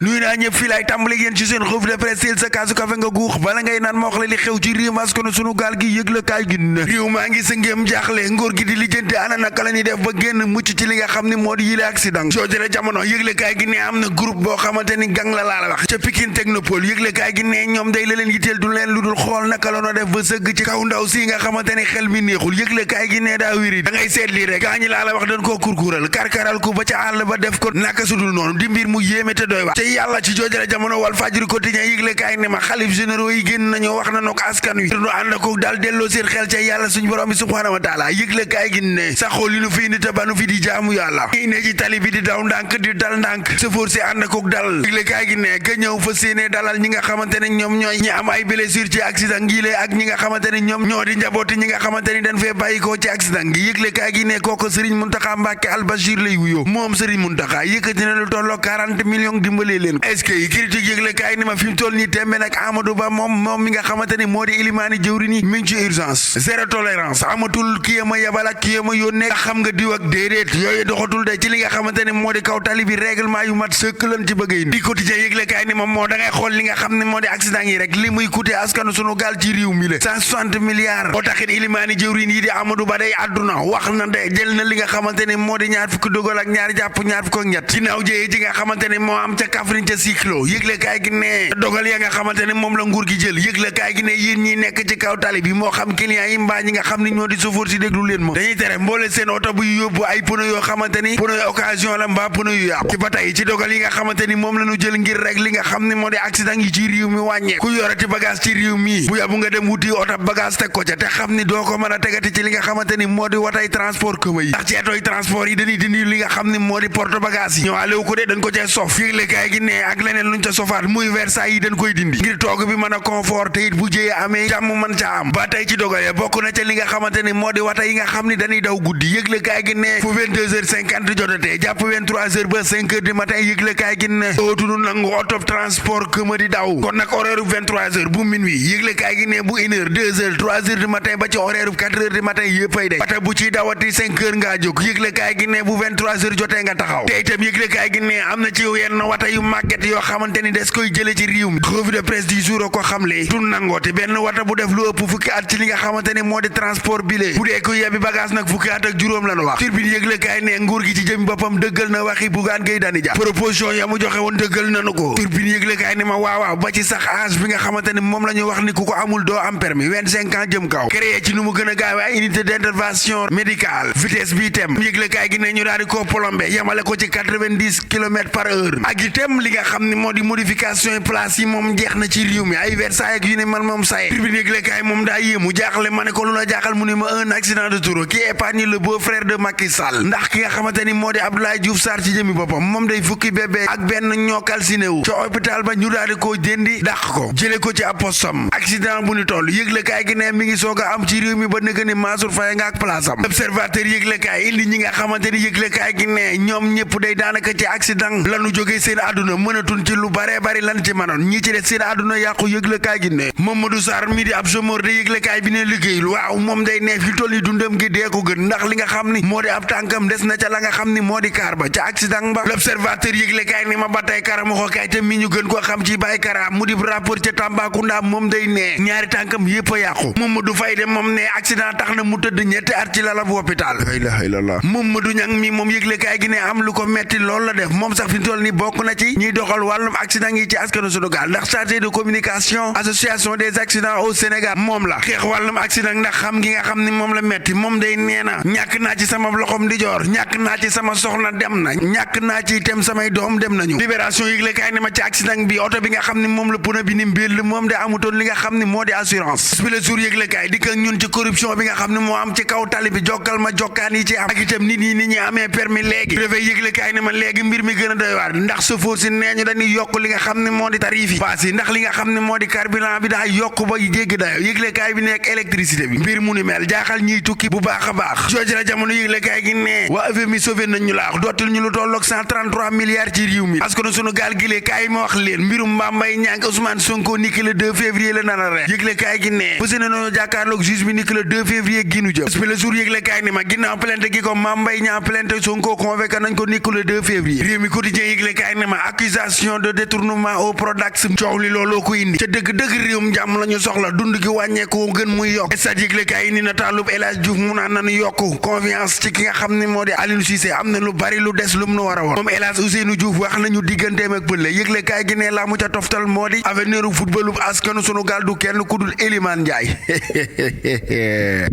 nuy naa ñëpp fii laay tàmbali yéen ci seen revue de presse sa kaasu kafe nga guux bala ngay naan ma wax la li xew ci réew askanu sunu gaal gi yëgle kaay gi na réew maa ngi sa ngéem jaaxle ngóor gi di lijjanti ana naka la ñuy def ba génn mucc ci li nga xam ne moo di yile accident joojale jamono yëgle kaay gi ne am na groupe boo xamante ni gang la laa la wax ca Pikine Technopole yëgle kaay gi ne ñoom day la leen yitteel du leen lu dul xool naka la noo def ba sëgg ci kaw ndaw si nga xamante ni xel mi neexul yëgle kaay gi ne daa wéri da ngay seet lii rek gaañi laa la wax dañ koo kurkural karkaral ko ba ca àll ba def ko naka sudul noonu di mbir mu yéeme te doy wax te yàlla ci joojale jamono wal fajri quotidien yëgle kaay ne ma xalif généraux yi génn nañu wax nañu ko askan wi du ànd ko daal delloo seen xel ca yàlla suñu borom bi subhaanahu wa taala yëgle kaay gi ne saxoo li nu fi indi te banu fi di jaamu yàlla ñi ne ci tali bi di daw ndànk di dal ndànk sëfoor si ànd ko dal yëgle kaay gi ne ka ñëw fa séenee dalal ñi nga xamante ne ñoom ñooy ñi am ay blessure ci accident ngi lee ak ñi nga xamante ne ñoom ñoo di njabooti ñi nga xamante ni dañ fee bàyyikoo ci accident gi yëgle kaay gi ne kooku Serigne Mountakha Mbacké Al Bachir lay wuyoo moom Serigne Mountakha yëkkati na lu tolloo 40 millions dimbalee leen est-ce que critique yëgle kaay ni ma fi mu toll nii tembe nag Amadou Ba moom mi nga xamante ni moo di ilimaani jëwri ni mi ngi ci urgence zéro tolérance amatul kii ma yabal ak kii ma yónnee xam nga diw ak déedéet yooyu doxatul de ci li nga xamante ni moo di kaw tali bi règlement yu mat sëkk lan ci bëgg indi di quotidien yëgle kaay ni ma moo da ngay xool li nga xam ne moo di accident yi rek li muy coûté askanu sunu gaal ci réew mi la 160 milliards boo taxit ilimaani jëwriñ yi di Amadou Ba day àdduna wax na de jël na li nga xamante ni moo di ñaar fukki dogal ak ñaar jàpp ñaar fukk ak ñett ginnaaw jëyee ji nga xamante ni moo am ca Kaffrine ca Siklo yëgle kaay gi ne dogal ya nga xamante ne moom la nguur gi jël yëgle kaay gi ne yéen ñi nekk ci kaw tali bi moo xam client yi mbaa ñi nga xam ne ñoo di chauffeur si déglu leen ma dañuy tere mboole seen oto bu yóbbu ay pneu yoo xamante ni pneu occasion la mbaa pneu yu yàqu ci ba tey ci dogal yi nga xamante ni moom la ñu jël ngir rek li nga xam ne moo di accident yi ci réew mi wàññee ku yorati bagage ci réew mi bu yabu nga dem wuti oto bagage teg ko ca te xam ni doo ko mën a tegati ci li nga xamante ni moo di watay transport commun yi ndax ci etoy transport yi dañuy dindi li nga xam ne moo di porte bagage yi ñoo alewu ko de dañ ko cee sof yëgle kaay gi ne ak leneen luñ ca sofaat muy Versailles yi dañ koy dindi ngir toog bi mën a confort te it bu jëyee amee jàmm mën ca am ba tey ci dogale bokk na ca li nga xamante ni moo di wata yi nga xam ni dañuy daw guddi yëgle kaay gi ne fu 22h50 jotatee jàpp 23h ba 5h du matin yëgle kaay gi ne dootunu nangu auto transport commun di daw kon nag horaire 23h bu minuit yëgle kaay gi ne bu 1h 2h 3h du matin ba ci horaire 4h du matin yëppay day wata bu ciy dawati 5h ngaa jóg yëgle kaay gi ne bu 23h jotee nga taxaw te itam yëgle kaay gi ne am na ci yenn wata yu màgget yoo xamante ni des koy jële ci réew mi revue de presse du jour ko xamle du nangoote benn wata bu def lu ëpp fukki at ci li nga xamante ni moo di transport bi lee bu dee ko yebbi bagage nag fukki at ak juróom la nu wax turbine yëgle kaay ne nguur gi ci jëm boppam dëggal na waxi Bougane Gueye Dany ja proposition ya mu joxe woon dëggal nanu ko turbine yëgle kaay ne ma waaw ba ci sax âge bi nga xamante ni moom la ñu wax ni ku ko amul doo am permis 25 ans jëm kaw créé ci nu mu gën a gaawe ay unité d'intervention médicale vitesse bi itam yëgle kaay gi ne ñu daal di ko plombé yamale ko ci 90 kilomètres par heure ak itam li nga xam ni moo di modification yi place yi moom jeex na ci réew mi ay Versailles ak yu ne man moom saye tribune yëgle kaay moom daa yéemu jaaxle ma ne ko lu la jaaxal mu ne ma un accident de trop qui épargne le beau-frère de Macky Sall ndax ki nga xamante ni moo di Abdoulaye Diouf Sarr ci jëmi boppam moom day fukki bébé ak benn ñoo calciné wu ca hôpital ba ñu daal di koo jëndi dàq ko jële ko ci apostam accident bu ni toll yëgle kaay gi ne mi ngi soog a am ci réew mi ba nëgë ni Mansour Faye nga ak place am observateur yëgle kaay indi ñi nga xamante ni yëgle kaay gi ne ñoom ñëpp day daanaka ci accident lanu jógee seen àdduna mënatun ci lu bare bari lan ci manoon ñi ci des seen àdduna yàqu yëgle kaay gi ne Mamadou Sarr mi di ab chômeur de yëgle kaay bi ne liggéeyul waaw moom day ne fi toll ni dundam gi dee ko gën ndax li nga xam ni moo di ab tànkam des na ca la nga xam ni moo di kaar ba ca accident ba l'observateur yëgle kaay ni ma ba tey karama ko kaay te mi ñu gën koo xam ci Baye Kara mu di rapport ca Tambacounda moom day ne ñaari tànkam yépp a yàqu Mamadou Faye de moom ne accident tax na mu tëdd ñetti at ci lalab hôpital la ilaha illallah Mamadou Niang mi moom yëgle kaay gi ne am lu ko metti loolu la def moom sax fi toll ni bokk na ci ñiy doxal wàllum accident yi ci askanu sunu gaal ndax chargé de communication association des accidents au Sénégal moom la xeex wàllum accident ndax xam gi nga xam ni moom la metti moom day nee na ñàkk naa ci sama loxom di joor ñàkk naa ci sama soxna dem na ñàkk naa ci itam samay doom dem nañu libération yëgle kaay ni ma ci accident bi oto bi nga xam ni moom la pneu bi ni mbéll moom de amutoon li nga xam ni moo di assurance bi le jour yëgle kaay dikk ak ñun ci corruption bi nga xam ni moo am ci kaw tali bi jokkal ma jokkaan yi ci am ak itam nit ñi amee permis léegi réveil yëgle kaay ni ma léegi mbir mi gën a doy waar ndax chauffeur si nee ñu dañuy yokk li nga xam ni moo di tarif yi paas yi ndax li nga xam ni moo di carburant bi daa yokk ba jéggi dayo yëgle kaay bi nekk électricité bi mbir mu ni mel jaaxal ñiy tukki bu baax a baax jooju la jamono yëgle kaay gi ne waa FMI sauvé nañ ñu laax dootul ñu lu tolloog 133 milliards ci réew mi parce que sunu gaal gi lee kaay ma wax leen mbirum Mbaye Niang Ousmane Sonko niki le 2 février la nana re yëgle kaay gi ne fas yéene nañoo jàkkaarloog juge bi niki le 2 février gi nu jëm bi le jour yëgle kaay ni ma ginnaaw plainte gi ko Mbaye Niang plainte Sonko convoqué nañ ko niki le 2 février réew mi quotidien yëgle kaay ni ma accusation de détournement au Prodac coow li looloo ko indi ca dëgg-dëgg réewum jàmm la ñu soxla dund gi wàññeeku gën muy yokk stade yëglekaay yi ni nataalub El Hadj Diouf mu naan nanu yokk confiance ci ki nga xam ne moo di Aliou Cissé am na lu bari lu des lu mu nu war a woon moom El Hadj Ousseynou Diouf wax nañu digganteem ak pëlle yëglekaay gi ne la mu ca toftal moo di avenir u footballu askanu sunu gaal du kenn ku dul Elimane Ndiaye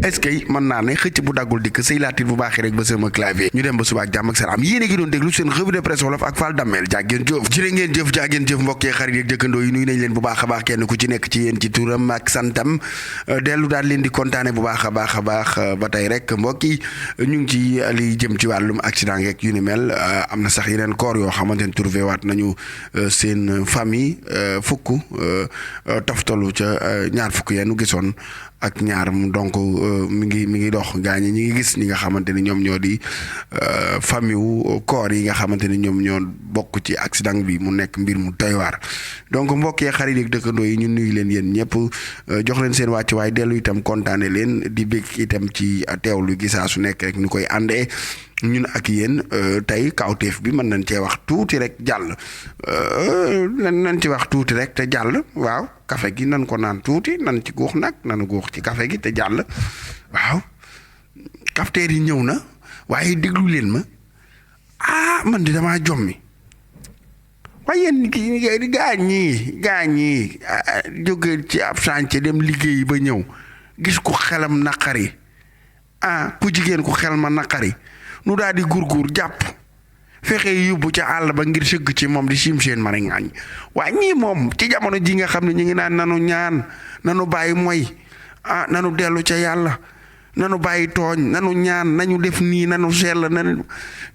est-ce que mën naa ne xëcc bu daggul dikk sëy laatit bu baaxee rek ba sama clavier ñu dem ba suba ak jàmm ak salaam yéen a ngi doon déglu seen revue de presse wolof ak Fall Damel jàggeen jëf jërë ngeen jëf jàggeen jëf mbokkee xarit yeeg dëkkandoo yi nuyu nañ leen bu baax a baax kenn ku ci nekk ci yéen ci turam ak santam dellu daal leen di kontaane bu baax a baax a baax ba tey rek mbokk yi ñu ngi ci li jëm ci wàllum accident yeeg yu ni mel am na sax yeneen corps yoo xamante ne trouvé waat nañu seen famille fukk toftalu ca ñaar fukk yeenu gisoon ak ñaar donc mi ngi dox gaañi ñi ngi gis ñi nga xamante ni ñoom ñoo di famille wu corps yi nga xamante ni ñoom ñoo bokk ci accident bi mu nekk mbir mu doy waar donc mbokk yi xarit yi dëkkandoo yi ñu nuyu leen yéen ñëpp jox leen seen wàcc waaye dellu itam kontaane leen di bég itam ci teewlu gi saa su nekk rek ñu koy àndee ñun ak yéen tey kawteef bi mën nañ cee wax tuuti rek jàll nañ ci wax tuuti rek te jàll waaw café gi nan ko naan tuuti nan ci guux nag nanu guux ci café gi te jàll waaw cafetière yi ñëw na waaye déglu leen ma man di damaa jommi waaye yéen gaañ ñii jóge ci ab chantier dem liggéey ba ñëw gis ku xelam naqari ku jigéen ku xel ma naqari nu daal di gurgur jàpp fexe yóbbu ca àll ba ngir sëgg ci moom di sim seen mari ngaañ waaye ñii moom ci jamono ji nga xam ne ñu ngi naan nanu ñaan nanu bàyyi mooy nanu dellu ca yàlla nanu bàyyi tooñ nanu ñaan nañu def nii nanu sell nanu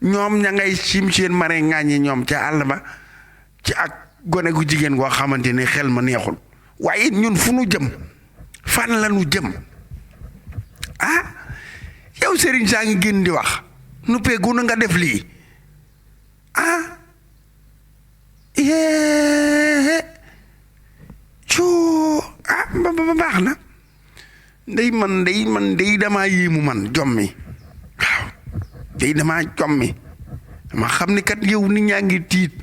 ñoom ña ngay sim seen mari ngaañ yi ñoom ca àll ba ci ak gone gu jigéen goo xamante ni xel ma neexul waaye ñun fu nu jëm fan la nu jëm yow sëriñ saa ngi génn di wax nu peegu na nga def lii baax na man damaa yéemu man jommi waaw damaa jommi dama xam ni kat yow nit ñaa ngi tiit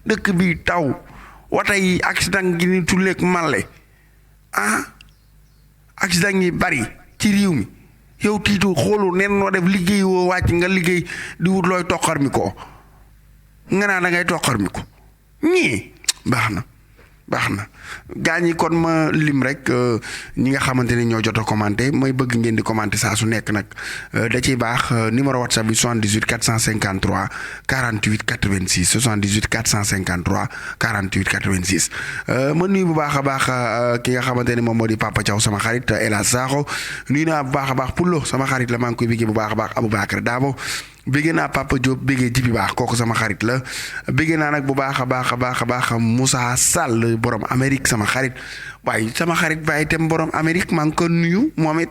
dëkk bi taw wata yi accident gi ni tulleeg màlle accident yi bari ci réew mi yow tiitu xoolu nen noo def liggéey woo wàcc nga liggéey di wut looy toqar mi ko nga naa da ngay toqar mi ko ñii baax na gaañ yi kon ma lim rek ñi nga xamante ne ñoo jot a commenté mooy bëgg ngeen di commenté saa su nekk nag da ciy baax numéro WhatsApp bi 78 453 48 86 78 453 48 86 ma nuyu bu baax a baax ki nga xamante ne moom moo di Papa Thiaw sama xarit El Hadj Sakho nuyu naa bu baax a baax Pullo sama xarit la maa ngi koy bëggee bu baax a baax Aboubacar Dabo bëggee naa Papa Diop bëggee Jibi Baax kooku sama xarit la bëggee naa nag bu baax a baax Moussa Sall borom Amérique sama xarit waaye sama xarit waaye itam borom Amérique maa ngi ko nuyu moom it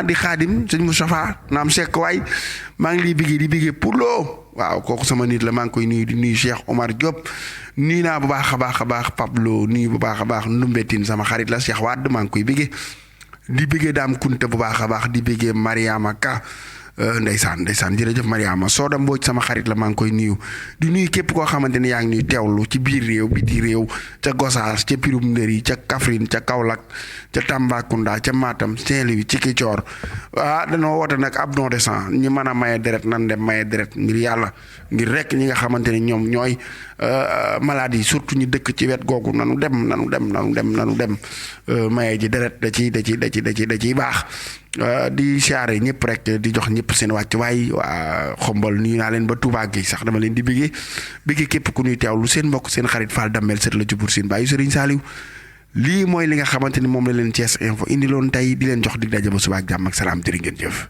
di xaadim sëñ Moustapha naam sekk waay maa ngi liy di bëggee Pulo waaw kooku sama nit la maa ngi koy nuyu di nuyu Cheikh Omar Diop nuyu naa bu baax a baax Pablo nuyu bu baax a baax Ndumbetin sama xarit la Cheikh Wade maa ngi koy bëggee di bëggee Daam Kunte bu baax a baax di bëggee Mariama Ka ndeysaan jërëjëf Mariama Soda Mbooj sama xarit la maa ngi koy nuyu di nuyu képp koo xamante ni yaa ngi ñuy teewlu ci biir réew biti réew ca Gosaas ca Pirum Ndëri ca Kaffrine ca Kaolack ca Tambacounda ca Matam Saint-Louis ci Kicoor danoo woote nag ab don de sang ñi mën a maye deret nan dem maye deret ngir yàlla ngir rek ñi nga xamante ni ñoom ñooy maladie surtout ñu dëkk ci wet googu nanu dem maye ji deret da ciy baax di siyaare ñëpp rek di jox ñëpp seen wàcc waay waa Xombol nuyu naa leen ba Touba gi sax dama leen di bëggee képp ku ñuy teewlu seen mbokk seen xarit Fall Damel sët la ci Bour Sine bàyyi Serigne Saliou lii mooy li nga xamante ni moom la leen Thiès Info indi loon tey di leen jox dig daje ba suba ak jàmm ak salaam jërë ngeen jëf